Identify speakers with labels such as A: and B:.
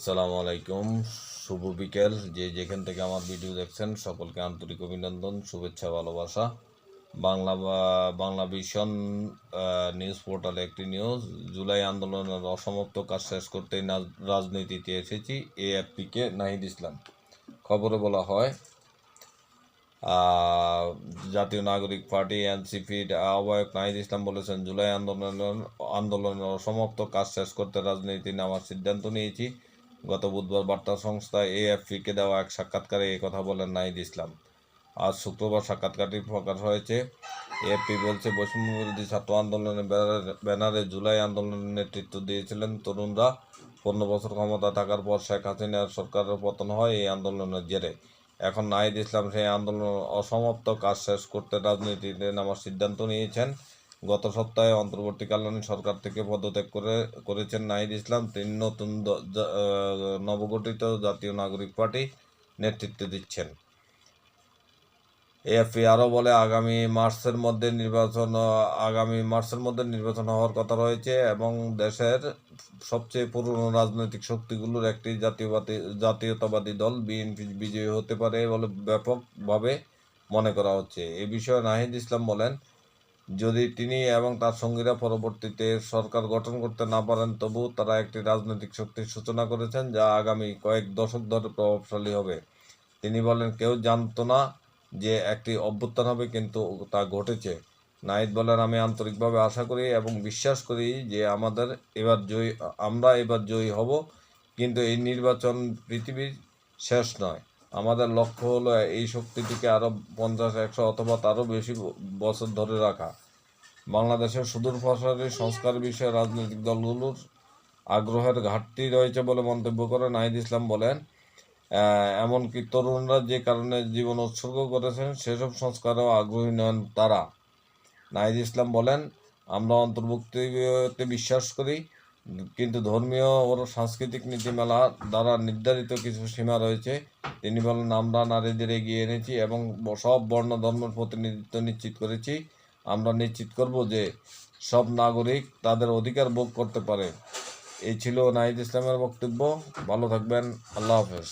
A: আসসালামু আলাইকুম, শুভ বিকেল। যেখান থেকে আমার ভিডিও দেখছেন সকলকে আন্তরিক অভিনন্দন, শুভেচ্ছা, ভালোবাসা। বাংলা ভিশন নিউজ পোর্টালে একটি নিউজ। জুলাই আন্দোলনের অসমাপ্ত কাজ শেষ করতেই রাজনীতিতে এসেছি, এএফপিকে নাহিদ ইসলাম। খবরে বলা হয়, জাতীয় নাগরিক পার্টি এনসিপির আহ্বায়ক নাহিদ ইসলাম বলেছেন, জুলাই আন্দোলনের অসমাপ্ত কাজ শেষ করতে রাজনীতি নামার সিদ্ধান্ত নিয়েছি। গত বুধবার বার্তা সংস্থা এএফপিকে দেওয়া এক সাক্ষাৎকারে এই কথা বলেন নাহিদ ইসলাম। আজ শুক্রবার সাক্ষাৎকারটি প্রকাশ হয়েছে। এএফপি বলছে, বৈষম্যবিরোধী ছাত্র আন্দোলনের ব্যানারে জুলাই আন্দোলনের নেতৃত্ব দিয়েছিলেন তরুণরা। 15 বছর ক্ষমতা থাকার পর শেখ হাসিনার সরকারের পতন হয় এই আন্দোলনের জেরে। এখন নাহিদ ইসলাম সেই আন্দোলন অসমাপ্ত কাজ শেষ করতে রাজনীতিতে নামার সিদ্ধান্ত নিয়েছেন। গত সপ্তাহে অন্তর্বর্তীকালীন সরকার থেকে পদত্যাগ করেছেন নাহিদ ইসলাম। তিনি নতুন নবগঠিত জাতীয় নাগরিক পার্টি নেতৃত্ব দিচ্ছেন। এএফপি আরও বলে, আগামী মার্চের মধ্যে নির্বাচন হওয়ার কথা রয়েছে এবং দেশের সবচেয়ে পুরনো রাজনৈতিক শক্তিগুলোর একটি জাতীয়তাবাদী দল বিএনপি বিজয়ী হতে পারে বলে ব্যাপকভাবে মনে করা হচ্ছে। এ বিষয়ে নাহিদ ইসলাম বলেন, যদি তিনি এবং তার সঙ্গীরা পরবর্তীতে সরকার গঠন করতে না পারেন, তবু তারা একটি রাজনৈতিক শক্তির সূচনা করেছেন যা আগামী কয়েক দশক ধরে প্রভাবশালী হবে। তিনি বলেন, কেউ জানতো না যে একটি অভ্যুত্থান হবে, কিন্তু তা ঘটেছে। নাহিদ বলেন, আমি আন্তরিকভাবে আশা করি এবং বিশ্বাস করি যে আমরা এবার জয়ী হব, কিন্তু এই নির্বাচন পৃথিবীর শেষ নয়। আমাদের লক্ষ্য হলো এই শক্তিটিকে আরও 50, 100 অথবা তারও বেশি বছর ধরে রাখা। বাংলাদেশের সুদূর প্রসারী সংস্কার বিষয়ে রাজনৈতিক দলগুলোর আগ্রহের ঘাটতি রয়েছে বলে মন্তব্য করে নাহিদ ইসলাম বলেন, এমনকি তরুণরা যে কারণে জীবন উৎসর্গ করেছেন সেসব সংস্কারেও আগ্রহী নন তারা। নাহিদ ইসলাম বলেন, আমরা অন্তর্ভুক্তিতে বিশ্বাস করি, কিন্তু ধর্মীয় ও সাংস্কৃতিক নীতিমালা দ্বারা নির্ধারিত কিছু সীমা রয়েছে। তিনি বলেন, আমরা নারীদের এগিয়ে এনেছি এবং সব বর্ণ ধর্মের প্রতিনিধিত্ব নিশ্চিত করেছি। আমরা নিশ্চিত করব যে সব নাগরিক তাদের অধিকার ভোগ করতে পারে। এই ছিল নাহিদ ইসলামের বক্তব্য। ভালো থাকবেন। আল্লাহ হাফেজ।